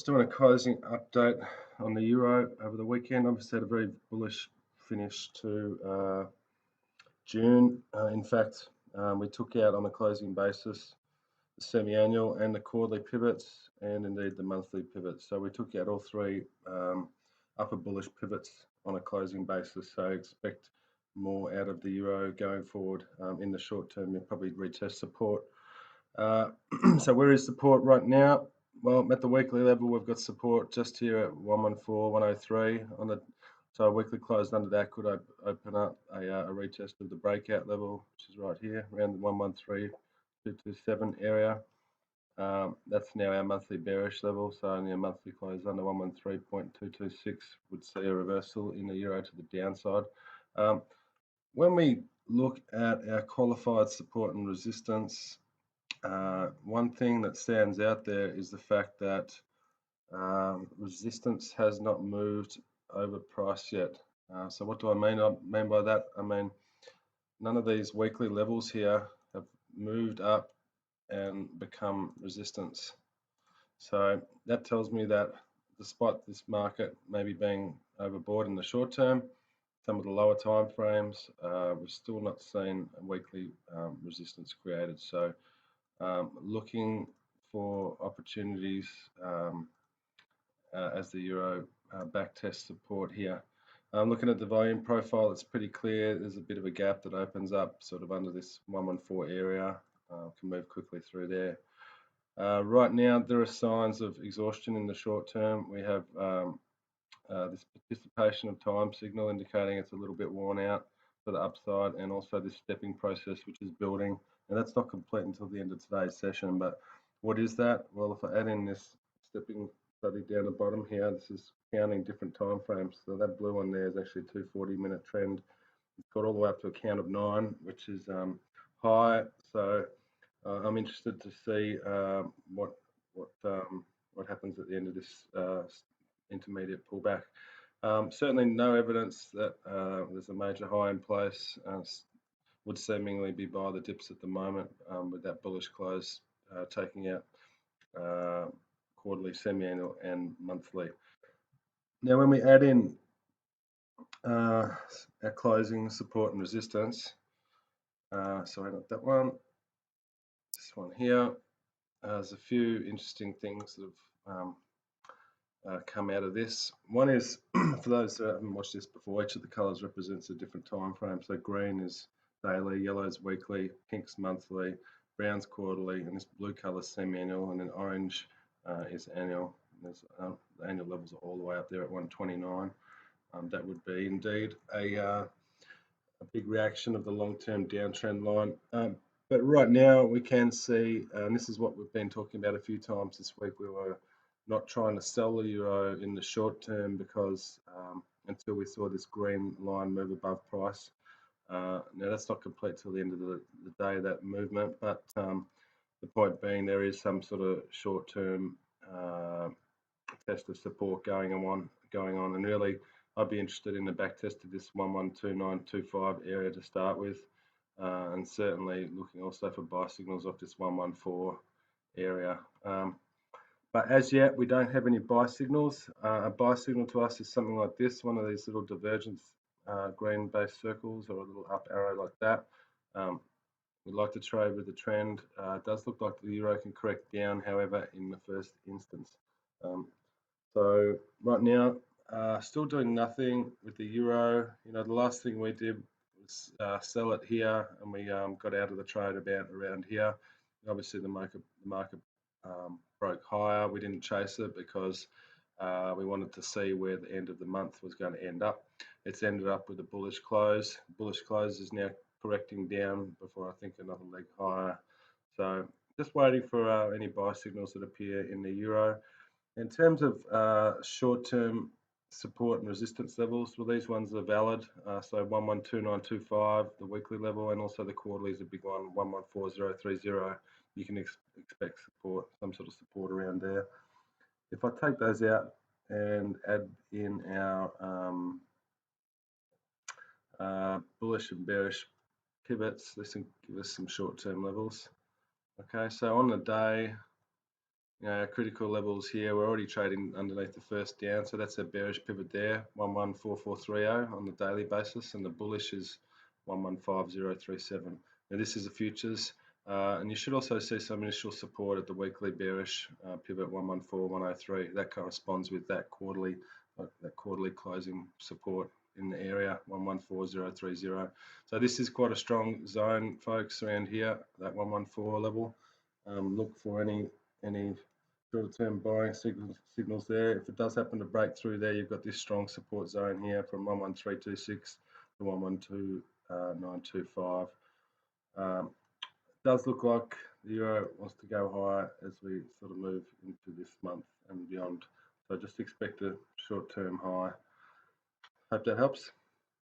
Just doing a closing update on the euro over the weekend. Obviously, had a very bullish finish to June. In fact, we took out on a closing basis the semi-annual and the quarterly pivots, and indeed the monthly pivots. So we took out all three upper bullish pivots on a closing basis. So expect more out of the euro going forward. In the short term, you'll probably retest support. So where is support right now? Well, at the weekly level, we've got support just here at 114, 103 on the. So a weekly close under that could open up a retest of the breakout level, which is right here around the 113.227 area. That's now our monthly bearish level. So only a monthly close under 113.226 would see a reversal in the euro to the downside. When we look at our qualified support and resistance, one thing that stands out there is the fact that resistance has not moved over price yet. So what do I mean by that? I mean, none of these weekly levels here have moved up and become resistance. So that tells me that despite this market maybe being overbought in the short term, some of the lower time frames, we've still not seen a weekly resistance created. So looking for opportunities as the euro back test support here. Looking at the volume profile, it's pretty clear there's a bit of a gap that opens up sort of under this 114 area. Can move quickly through there. Right now, there are signs of exhaustion in the short term. We have this participation of time signal indicating it's a little bit worn out for the upside, and also this stepping process which is building. And that's not complete until the end of today's session. But what is that? Well, if I add in this stepping study down the bottom here, this is counting different time frames. So that blue one there is actually a 240-minute trend. It's got all the way up to a count of 9, which is high. So I'm interested to see what happens at the end of this intermediate pullback. Certainly no evidence that there's a major high in place. Would seemingly be by the dips at the moment, with that bullish close taking out quarterly, semi-annual and monthly. Now when we add in our closing support and resistance, sorry, not that one, this one here, there's a few interesting things that have come out of this. One is, for those that haven't watched this before, each of the colours represents a different time frame. So green is daily, yellow is weekly, pink's monthly, brown's quarterly, and this blue colour is semi-annual, and then orange is annual. There's, the annual levels are all the way up there at 129. That would be indeed a big reaction of the long-term downtrend line. But right now we can see, and this is what we've been talking about a few times this week, we were not trying to sell the euro in the short term because until we saw this green line move above price. Now that's not complete till the end of the day, that movement, but the point being there is some sort of short-term test of support going on, and really I'd be interested in the back test of this 112925 area to start with, and certainly looking also for buy signals off this 114 area. But as yet, we don't have any buy signals. A buy signal to us is something like this, one of these little divergence green-based circles, or a little up arrow like that. We'd like to trade with the trend. It does look like the euro can correct down, however, in the first instance. So right now, still doing nothing with the euro. You know, the last thing we did was sell it here, and we got out of the trade about around here. Obviously, the market broke higher. We didn't chase it because we wanted to see where the end of the month was going to end up. It's ended up with a bullish close. Bullish close is now correcting down before I think another leg higher. So just waiting for any buy signals that appear in the euro. In terms of short-term support and resistance levels, well, these ones are valid. So 112925, the weekly level, and also the quarterly is a big one, 114030. You can expect support, some sort of support around there. If I take those out and add in our bullish and bearish pivots, this can give us some short-term levels. Okay, so on the day, critical levels here. We're already trading underneath the first down, so that's a bearish pivot there, 114430 on the daily basis, and the bullish is 115037. Now this is the futures, and you should also see some initial support at the weekly bearish pivot 114103. That corresponds with that quarterly closing support in the area 114030. So this is quite a strong zone, folks, around here, that 114 level. Look for any short-term buying signals there. If it does happen to break through there, you've got this strong support zone here from 11326 to 112925. It does look like the euro wants to go higher as we sort of move into this month and beyond. So just expect a short-term high. Hope that helps.